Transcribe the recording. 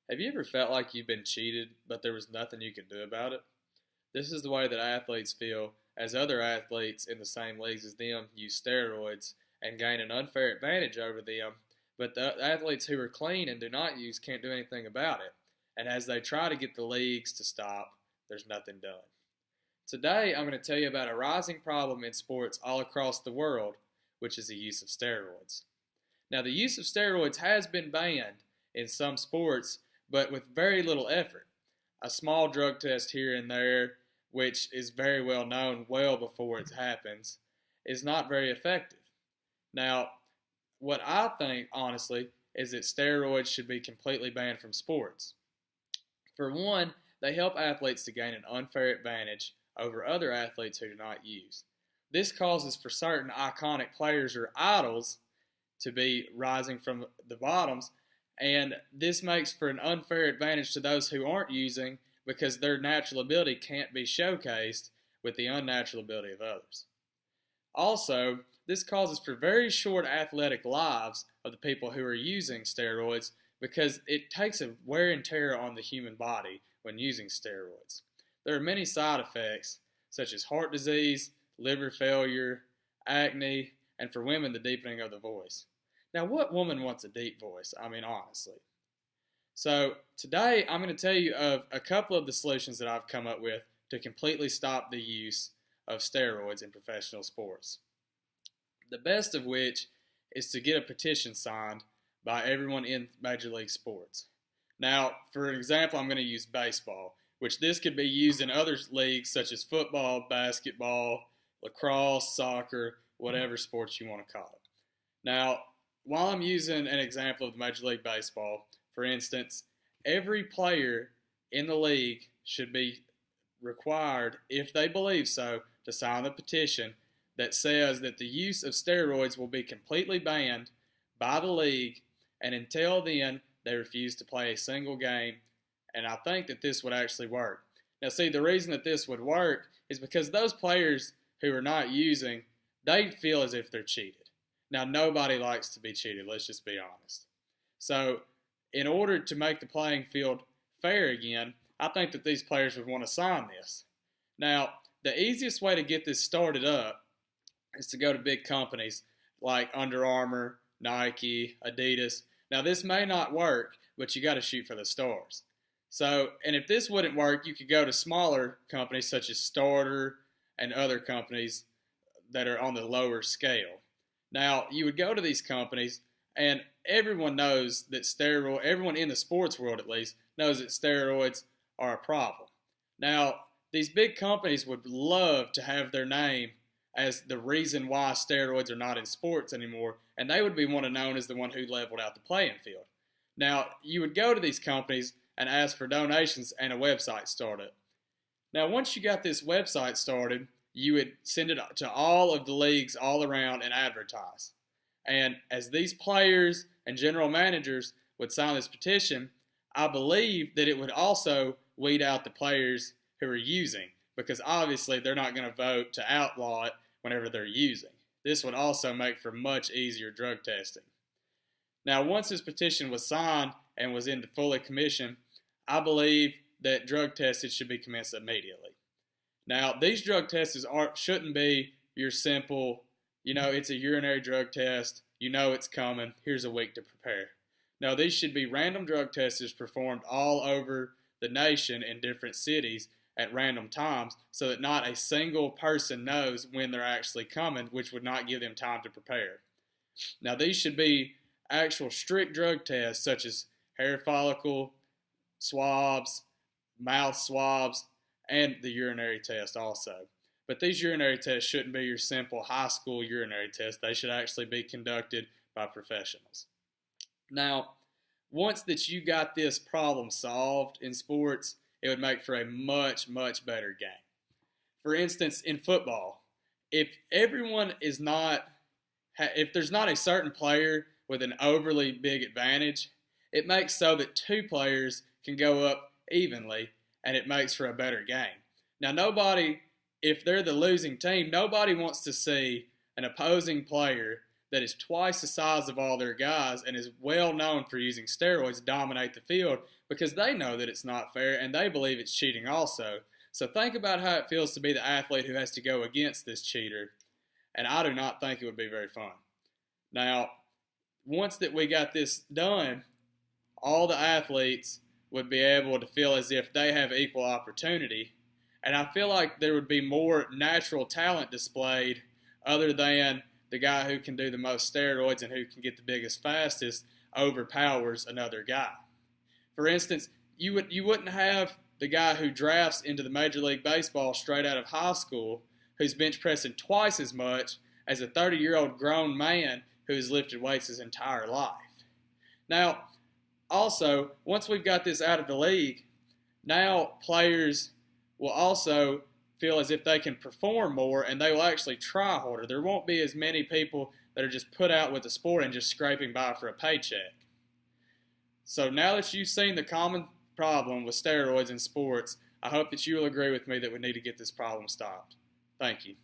Have you ever felt like you've been cheated, but there was nothing you could do about it? This is the way that athletes feel as other athletes in the same leagues as them use steroids and gain an unfair advantage over them, but the athletes who are clean and do not use can't do anything about it. And as they try to get the leagues to stop, there's nothing done. Today, I'm going to tell you about a rising problem in sports all across the world, which is the use of steroids. Now, the use of steroids has been banned in some sports, but with very little effort. A small drug test here and there, which is very well known well before it happens, is not very effective. Now, what I think, honestly, is that steroids should be completely banned from sports. For one, they help athletes to gain an unfair advantage over other athletes who do not use. This causes for certain iconic players or idols to be rising from the bottoms, and this makes for an unfair advantage to those who aren't using because their natural ability can't be showcased with the unnatural ability of others. Also, this causes for very short athletic lives of the people who are using steroids because it takes a wear and tear on the human body when using steroids. There are many side effects such as heart disease, liver failure, acne, and for women, the deepening of the voice. Now, what woman wants a deep voice? I mean, honestly. So, today I'm going to tell you of a couple of the solutions that I've come up with to completely stop the use of steroids in professional sports. The best of which is to get a petition signed by everyone in Major League Sports. Now, for example, I'm going to use baseball, which this could be used in other leagues such as football, basketball, lacrosse, soccer, whatever sports you want to call it. Now, while I'm using an example of Major League Baseball, for instance, every player in the league should be required, if they believe so, to sign the petition that says that the use of steroids will be completely banned by the league, and until then, they refuse to play a single game, and I think that this would actually work. Now, see, the reason that this would work is because those players who are not using, they feel as if they're cheated. Now, nobody likes to be cheated, let's just be honest. So, in order to make the playing field fair again, I think that these players would want to sign this. Now, the easiest way to get this started up is to go to big companies like Under Armour, Nike, Adidas. Now, this may not work, but you got to shoot for the stars. So, and if this wouldn't work, you could go to smaller companies such as Starter and other companies that are on the lower scale. Now, you would go to these companies, and everyone knows that everyone in the sports world at least, knows that steroids are a problem. Now, these big companies would love to have their name as the reason why steroids are not in sports anymore, and they would be known as the one who leveled out the playing field. Now, you would go to these companies and ask for donations and a website started. Now, once you got this website started, you would send it to all of the leagues all around and advertise. And as these players and general managers would sign this petition, I believe that it would also weed out the players who are using, because obviously they're not going to vote to outlaw it whenever they're using. This would also make for much easier drug testing. Now, once this petition was signed and was into fully commission, I believe that drug testing should be commenced immediately. Now, these drug tests shouldn't be your simple, it's a urinary drug test, it's coming, here's a week to prepare. No, these should be random drug tests performed all over the nation in different cities at random times so that not a single person knows when they're actually coming, which would not give them time to prepare. Now, these should be actual strict drug tests such as hair follicle swabs, mouth swabs, and the urinary test also. But these urinary tests shouldn't be your simple high school urinary test. They should actually be conducted by professionals. Now, once that you got this problem solved in sports, it would make for a much, much better game. For instance, in football, if there's not a certain player with an overly big advantage, it makes so that two players can go up evenly, and it makes for a better game. Now, if they're the losing team, nobody wants to see an opposing player that is twice the size of all their guys and is well known for using steroids to dominate the field because they know that it's not fair and they believe it's cheating also. So think about how it feels to be the athlete who has to go against this cheater, and I do not think it would be very fun. Now, once that we got this done, all the athletes would be able to feel as if they have equal opportunity, and I feel like there would be more natural talent displayed other than the guy who can do the most steroids and who can get the biggest, fastest overpowers another guy. For instance, you wouldn't have the guy who drafts into the Major League Baseball straight out of high school who's bench pressing twice as much as a 30-year-old grown man who has lifted weights his entire life. Now, also, once we've got this out of the league, now players will also feel as if they can perform more and they will actually try harder. There won't be as many people that are just put out with the sport and just scraping by for a paycheck. So now that you've seen the common problem with steroids in sports, I hope that you will agree with me that we need to get this problem stopped. Thank you.